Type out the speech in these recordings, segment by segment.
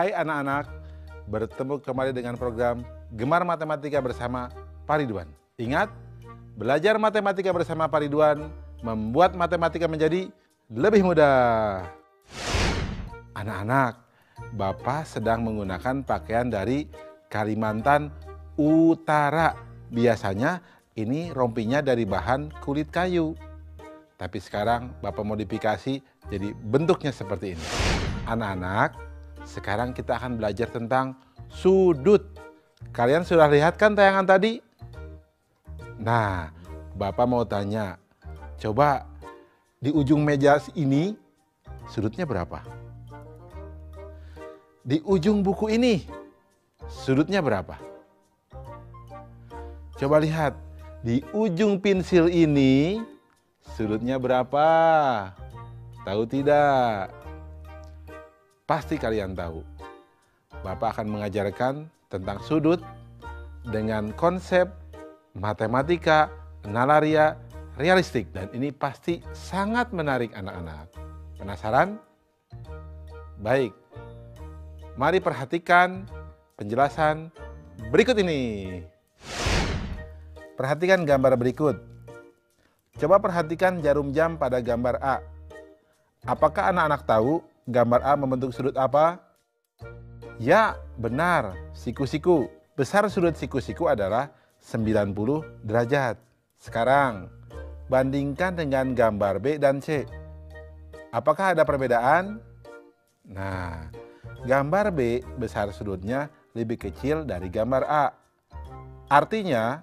Hai anak-anak, bertemu kembali dengan program Gemar Matematika bersama Pak Ridwan. Ingat, belajar matematika bersama Pak Ridwan membuat matematika menjadi lebih mudah. Anak-anak, Bapak sedang menggunakan pakaian dari Kalimantan Utara. Biasanya ini rompinya dari bahan kulit kayu. Tapi sekarang Bapak modifikasi jadi bentuknya seperti ini. Anak-anak, sekarang kita akan belajar tentang sudut. Kalian sudah lihat kan tayangan tadi? Nah, Bapak mau tanya, coba di ujung meja ini sudutnya berapa? Di ujung buku ini sudutnya berapa? Coba lihat, di ujung pensil ini sudutnya berapa? Tahu tidak? Pasti kalian tahu. Bapak akan mengajarkan tentang sudut dengan konsep matematika, nalaria, realistik. Dan ini pasti sangat menarik anak-anak. Penasaran? Baik. Mari perhatikan penjelasan berikut ini. Perhatikan gambar berikut. Coba perhatikan jarum jam pada gambar A. Apakah anak-anak tahu gambar A membentuk sudut apa? Ya, benar, siku-siku. Besar sudut siku-siku adalah 90 derajat. Sekarang, bandingkan dengan gambar B dan C. Apakah ada perbedaan? Nah, gambar B besar sudutnya lebih kecil dari gambar A. Artinya,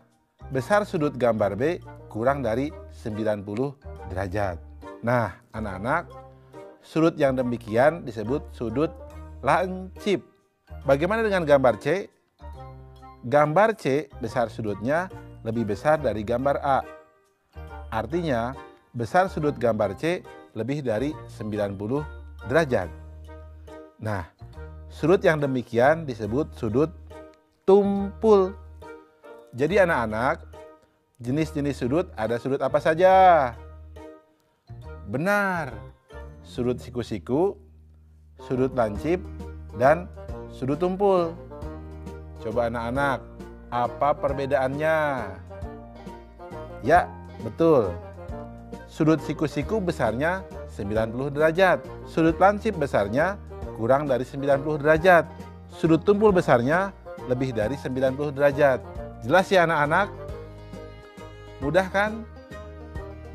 besar sudut gambar B kurang dari 90 derajat. Nah, anak-anak, sudut yang demikian disebut sudut lancip. Bagaimana dengan gambar C? Gambar C besar sudutnya lebih besar dari gambar A. Artinya, besar sudut gambar C lebih dari 90 derajat. Nah, sudut yang demikian disebut sudut tumpul. Jadi anak-anak, jenis-jenis sudut ada sudut apa saja? Benar, sudut siku-siku, sudut lancip, dan sudut tumpul. Coba anak-anak, apa perbedaannya? Ya, betul. Sudut siku-siku besarnya 90 derajat. Sudut lancip besarnya kurang dari 90 derajat. Sudut tumpul besarnya lebih dari 90 derajat. Jelas ya anak-anak? Mudah kan?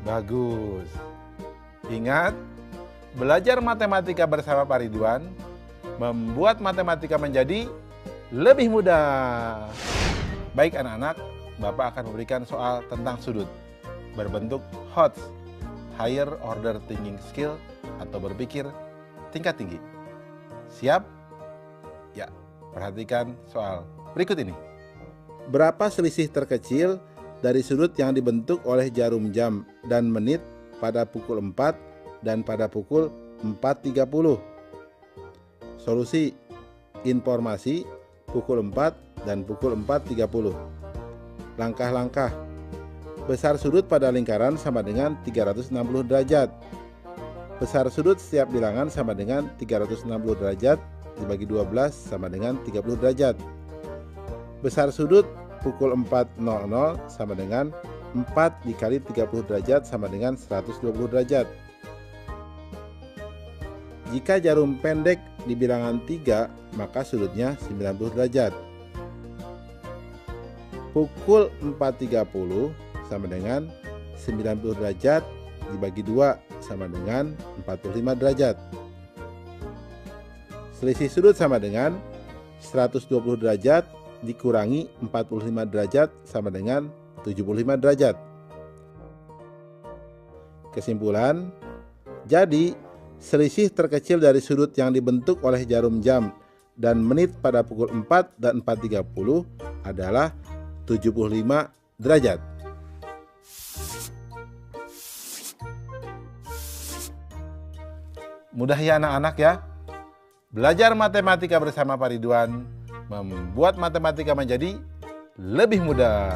Bagus. Ingat, belajar matematika bersama Pak Ridwan membuat matematika menjadi lebih mudah. Baik anak-anak, Bapak akan memberikan soal tentang sudut berbentuk HOTS, Higher Order Thinking Skill, atau berpikir tingkat tinggi. Siap? Ya, perhatikan soal berikut ini. Berapa selisih terkecil dari sudut yang dibentuk oleh jarum jam dan menit pada pukul 4 dan pada pukul 4.30? Solusi: informasi pukul 4 dan pukul 4.30. Langkah-langkah: besar sudut pada lingkaran sama dengan 360 derajat. Besar sudut setiap bilangan sama dengan 360 derajat dibagi 12 sama dengan 30 derajat. Besar sudut pukul 4.00 sama dengan 4 dikali 30 derajat sama dengan 120 derajat. Jika jarum pendek di bilangan 3, maka sudutnya 90 derajat. Pukul 4.30 sama dengan 90 derajat dibagi 2 sama dengan 45 derajat. Selisih sudut sama dengan 120 derajat dikurangi 45 derajat sama dengan 75 derajat. Kesimpulan, jadi selisih terkecil dari sudut yang dibentuk oleh jarum jam dan menit pada pukul 4 dan 4.30 adalah 75 derajat. Mudah ya anak-anak ya? Belajar matematika bersama Pak Ridwan membuat matematika menjadi lebih mudah.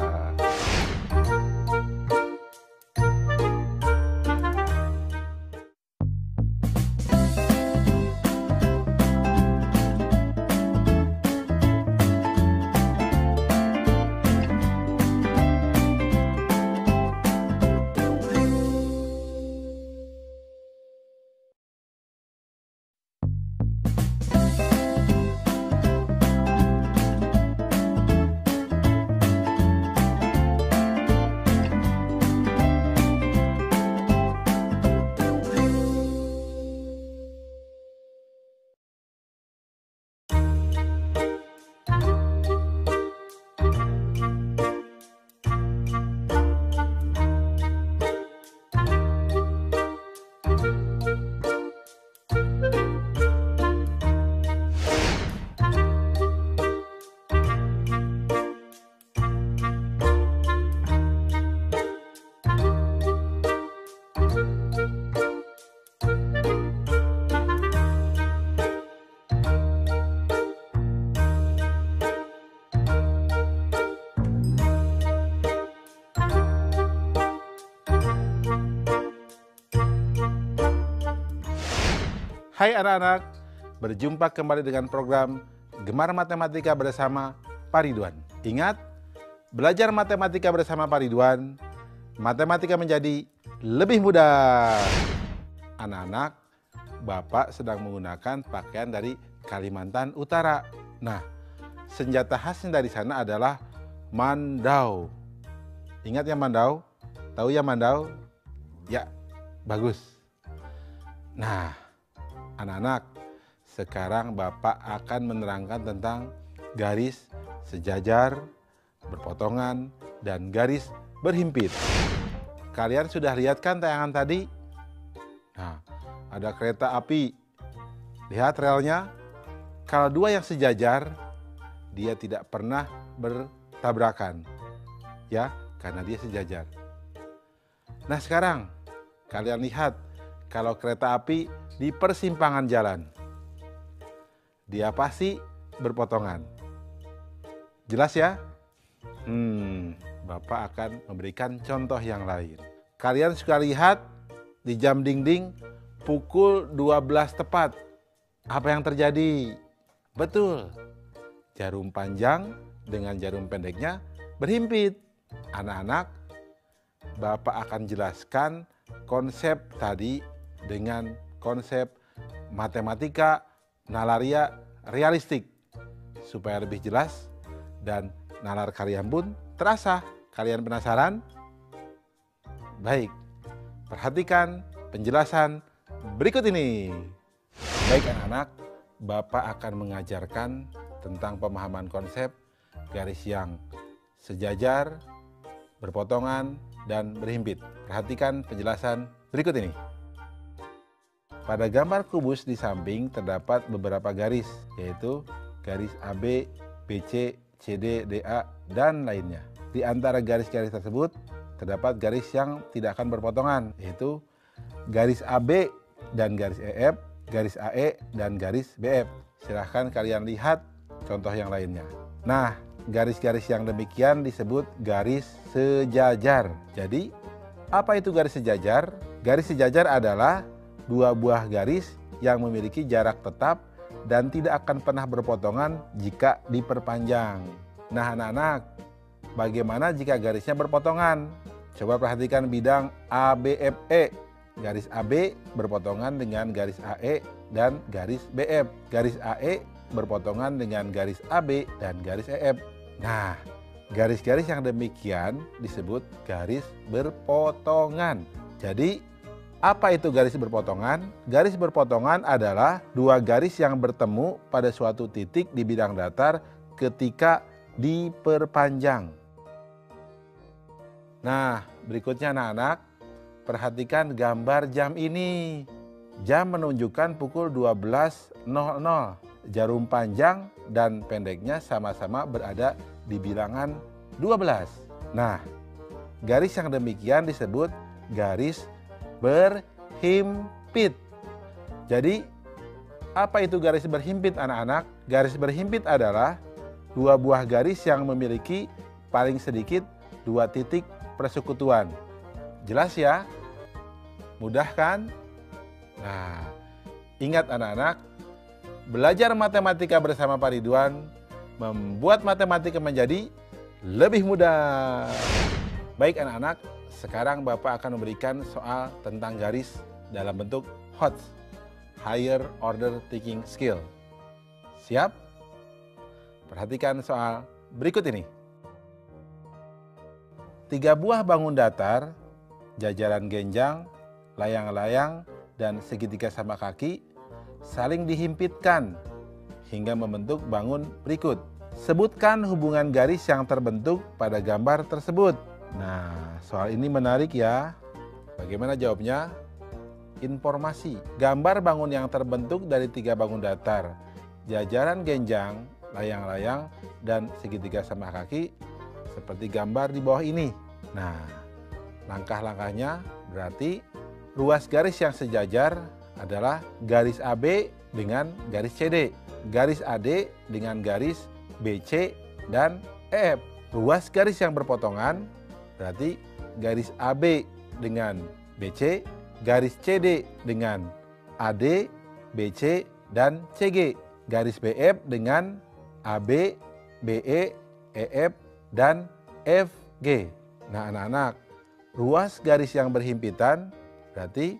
Hai anak-anak, berjumpa kembali dengan program Gemar Matematika bersama Pak Ridwan. Ingat, belajar matematika bersama Pak Ridwan, matematika menjadi lebih mudah. Anak-anak, Bapak sedang menggunakan pakaian dari Kalimantan Utara. Nah, senjata khasnya dari sana adalah mandau. Ingat ya mandau? Tahu ya mandau? Ya, bagus. Nah, anak-anak, sekarang Bapak akan menerangkan tentang garis sejajar, berpotongan, dan garis berhimpit. Kalian sudah lihat kan tayangan tadi? Nah, ada kereta api. Lihat relnya. Kalau dua yang sejajar, dia tidak pernah bertabrakan. Ya, karena dia sejajar. Nah, sekarang kalian lihat kalau kereta api di persimpangan jalan. Dia pasti berpotongan. Jelas ya? Bapak akan memberikan contoh yang lain. Kalian suka lihat di jam dinding pukul 12 tepat. Apa yang terjadi? Betul. Jarum panjang dengan jarum pendeknya berhimpit. Anak-anak, Bapak akan jelaskan konsep tadi dengan konsep matematika nalaria realistik supaya lebih jelas dan nalar kalian pun terasa. Kalian penasaran? Baik, perhatikan penjelasan berikut ini. Baik anak-anak, Bapak akan mengajarkan tentang pemahaman konsep garis yang sejajar, berpotongan, dan berhimpit. Perhatikan penjelasan berikut ini. Pada gambar kubus di samping terdapat beberapa garis, yaitu garis AB, BC, CD, DA, dan lainnya. Di antara garis-garis tersebut terdapat garis yang tidak akan berpotongan, yaitu garis AB dan garis EF, garis AE, dan garis BF. Silahkan kalian lihat contoh yang lainnya. Nah, garis-garis yang demikian disebut garis sejajar. Jadi, apa itu garis sejajar? Garis sejajar adalah dua buah garis yang memiliki jarak tetap dan tidak akan pernah berpotongan jika diperpanjang. Nah, anak-anak, bagaimana jika garisnya berpotongan? Coba perhatikan bidang ABFE. Garis AB berpotongan dengan garis AE dan garis BF. Garis AE berpotongan dengan garis AB dan garis EF. Nah, garis-garis yang demikian disebut garis berpotongan. Jadi, apa itu garis berpotongan? Garis berpotongan adalah dua garis yang bertemu pada suatu titik di bidang datar ketika diperpanjang. Nah, berikutnya anak-anak, perhatikan gambar jam ini. Jam menunjukkan pukul 12.00. Jarum panjang dan pendeknya sama-sama berada di bilangan 12. Nah, garis yang demikian disebut garis berhimpit. Jadi, apa itu garis berhimpit anak-anak? Garis berhimpit adalah dua buah garis yang memiliki paling sedikit dua titik persekutuan. Jelas ya? Mudah kan? Nah, ingat anak-anak, belajar matematika bersama Pak Ridwan membuat matematika menjadi lebih mudah. Baik anak-anak, sekarang Bapak akan memberikan soal tentang garis dalam bentuk HOTS, Higher Order Thinking Skill. Siap? Perhatikan soal berikut ini. 3 buah bangun datar, jajaran genjang, layang-layang, dan segitiga sama kaki saling dihimpitkan hingga membentuk bangun berikut. Sebutkan hubungan garis yang terbentuk pada gambar tersebut. Nah, soal ini menarik ya. Bagaimana jawabnya? Informasi. Gambar bangun yang terbentuk dari 3 bangun datar, jajaran genjang, layang-layang, dan segitiga sama kaki seperti gambar di bawah ini. Nah, langkah-langkahnya berarti ruas garis yang sejajar adalah garis AB dengan garis CD, garis AD dengan garis BC dan EF. Ruas garis yang berpotongan berarti garis AB dengan BC, garis CD dengan AD, BC, dan CG. Garis BF dengan AB, BE, EF, dan FG. Nah anak-anak, ruas garis yang berhimpitan berarti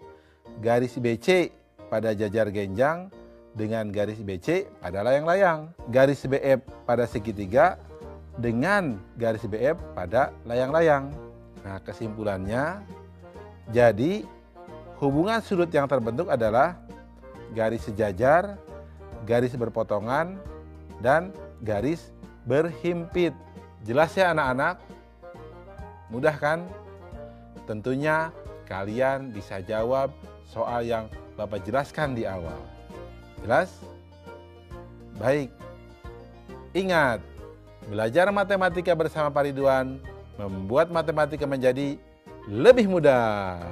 garis BC pada jajar genjang dengan garis BC pada layang-layang. Garis BF pada segitiga dengan garis BF pada layang-layang. Nah kesimpulannya, jadi hubungan sudut yang terbentuk adalah garis sejajar, garis berpotongan, dan garis berhimpit. Jelas ya anak-anak? Mudah kan? Tentunya kalian bisa jawab soal yang Bapak jelaskan di awal. Jelas? Baik. Ingat, belajar matematika bersama Pak Ridwan membuat matematika menjadi lebih mudah.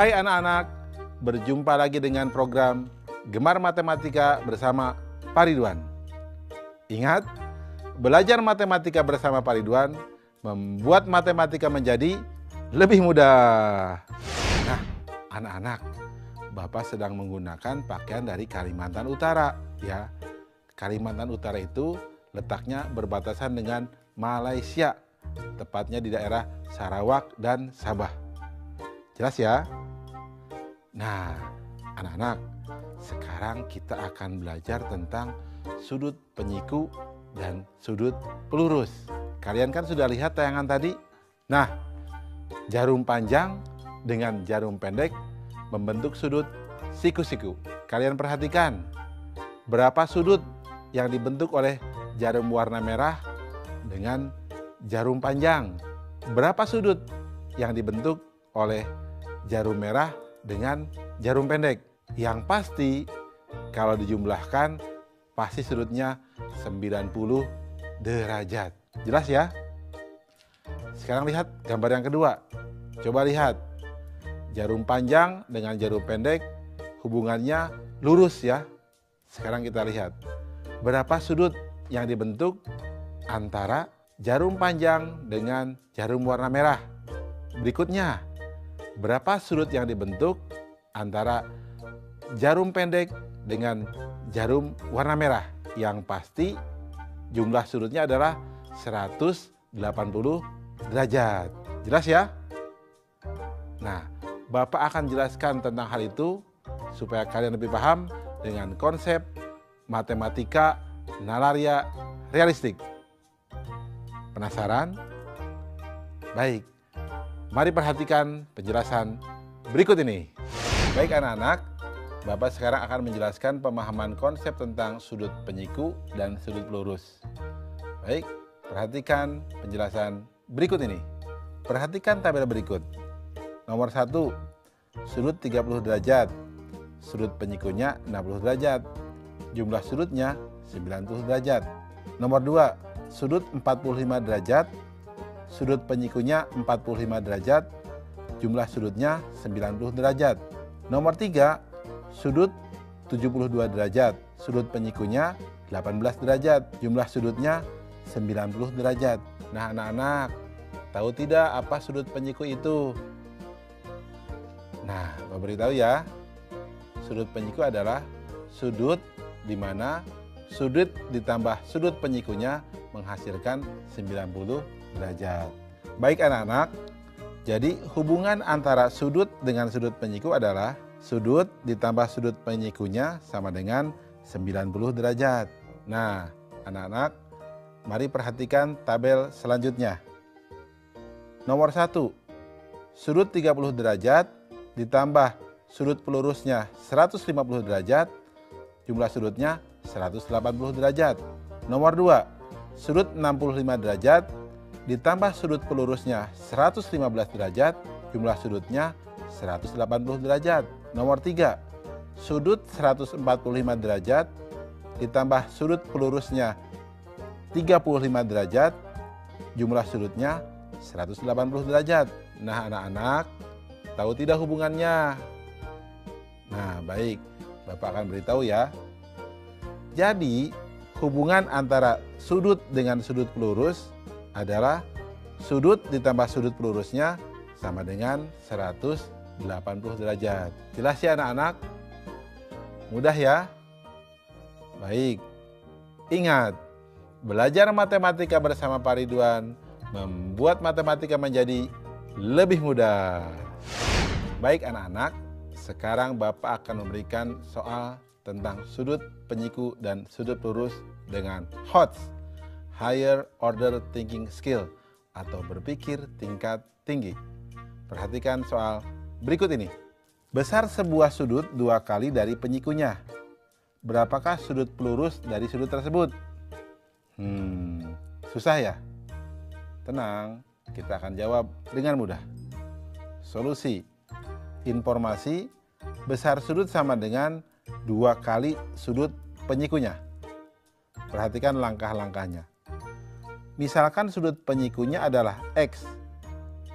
Hai anak-anak, berjumpa lagi dengan program Gemar Matematika bersama Pak Ridwan. Ingat, belajar matematika bersama Pak Ridwan membuat matematika menjadi lebih mudah. Nah, anak-anak, Bapak sedang menggunakan pakaian dari Kalimantan Utara, ya. Kalimantan Utara itu letaknya berbatasan dengan Malaysia, tepatnya di daerah Sarawak dan Sabah. Jelas ya? Nah, anak-anak, sekarang kita akan belajar tentang sudut penyiku dan sudut pelurus. Kalian kan sudah lihat tayangan tadi? Nah, jarum panjang dengan jarum pendek membentuk sudut siku-siku. Kalian perhatikan, berapa sudut yang dibentuk oleh jarum warna merah dengan jarum panjang? Berapa sudut yang dibentuk oleh jarum merah dengan jarum pendek? Yang pasti kalau dijumlahkan pasti sudutnya 90 derajat. Jelas ya? Sekarang lihat gambar yang kedua. Coba lihat. Jarum panjang dengan jarum pendek hubungannya lurus ya. Sekarang kita lihat. Berapa sudut yang dibentuk antara jarum panjang dengan jarum warna merah? Berikutnya, berapa sudut yang dibentuk antara jarum pendek dengan jarum warna merah? Yang pasti jumlah sudutnya adalah 180 derajat. Jelas ya? Nah, Bapak akan jelaskan tentang hal itu supaya kalian lebih paham dengan konsep matematika nalaria realistik. Penasaran? Baik. Mari perhatikan penjelasan berikut ini. Baik anak-anak, Bapak sekarang akan menjelaskan pemahaman konsep tentang sudut penyiku dan sudut pelurus. Baik, perhatikan penjelasan berikut ini. Perhatikan tabel berikut. Nomor 1, sudut 30 derajat. Sudut penyikunya 60 derajat. Jumlah sudutnya 90 derajat. Nomor 2, sudut 45 derajat. Sudut penyikunya 45 derajat, jumlah sudutnya 90 derajat. Nomor 3, sudut 72 derajat, sudut penyikunya 18 derajat, jumlah sudutnya 90 derajat. Nah anak-anak, tahu tidak apa sudut penyiku itu? Nah, Bapak beritahu ya. Sudut penyiku adalah sudut di mana sudut ditambah sudut penyikunya menghasilkan 90 derajat. Baik anak-anak, jadi hubungan antara sudut dengan sudut penyiku adalah sudut ditambah sudut penyikunya sama dengan 90 derajat. Nah, anak-anak, mari perhatikan tabel selanjutnya. Nomor 1, sudut 30 derajat ditambah sudut pelurusnya 150 derajat, jumlah sudutnya 180 derajat. Nomor 2, sudut 65 derajat ditambah sudut pelurusnya 115 derajat, jumlah sudutnya 180 derajat. Nomor 3, sudut 145 derajat ditambah sudut pelurusnya 35 derajat, jumlah sudutnya 180 derajat. Nah anak-anak, tahu tidak hubungannya? Nah baik, Bapak akan beritahu ya. Jadi hubungan antara sudut dengan sudut pelurus adalah sudut ditambah sudut pelurusnya sama dengan 180 derajat. Jelas ya anak-anak? Mudah ya? Baik. Ingat, belajar matematika bersama Pak Ridwan membuat matematika menjadi lebih mudah. Baik anak-anak, sekarang Bapak akan memberikan soal tentang sudut penyiku dan sudut lurus dengan HOTS, Higher Order Thinking Skill, atau berpikir tingkat tinggi. Perhatikan soal berikut ini. Besar sebuah sudut 2 kali dari penyikunya. Berapakah sudut pelurus dari sudut tersebut? Susah ya? Tenang, kita akan jawab dengan mudah. Solusi. Informasi, besar sudut sama dengan 2 kali sudut penyikunya. Perhatikan langkah-langkahnya. Misalkan sudut penyikunya adalah X,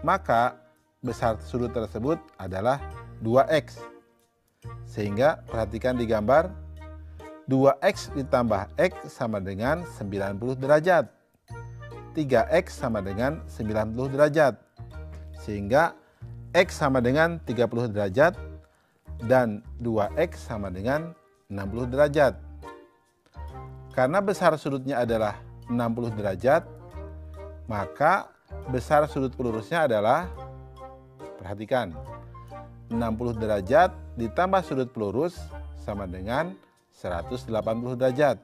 maka besar sudut tersebut adalah 2X. Sehingga perhatikan di gambar, 2X ditambah X sama dengan 90 derajat. 3X sama dengan 90 derajat. Sehingga X sama dengan 30 derajat dan 2X sama dengan 60 derajat. Karena besar sudutnya adalah 60 derajat, maka besar sudut pelurusnya adalah, perhatikan, 60 derajat ditambah sudut pelurus sama dengan 180 derajat.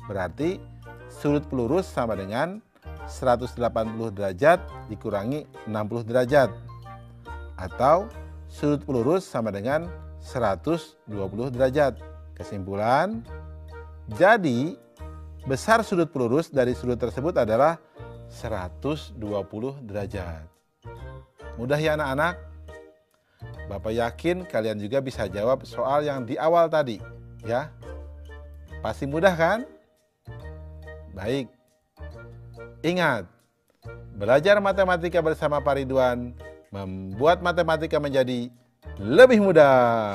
Berarti sudut pelurus sama dengan 180 derajat dikurangi 60 derajat. Atau sudut pelurus sama dengan 120 derajat. Kesimpulan, jadi besar sudut pelurus dari sudut tersebut adalah 120 derajat. Mudah ya anak-anak? Bapak yakin kalian juga bisa jawab soal yang di awal tadi, ya. Pasti mudah kan? Baik. Ingat, belajar matematika bersama Pak Ridwan membuat matematika menjadi lebih mudah.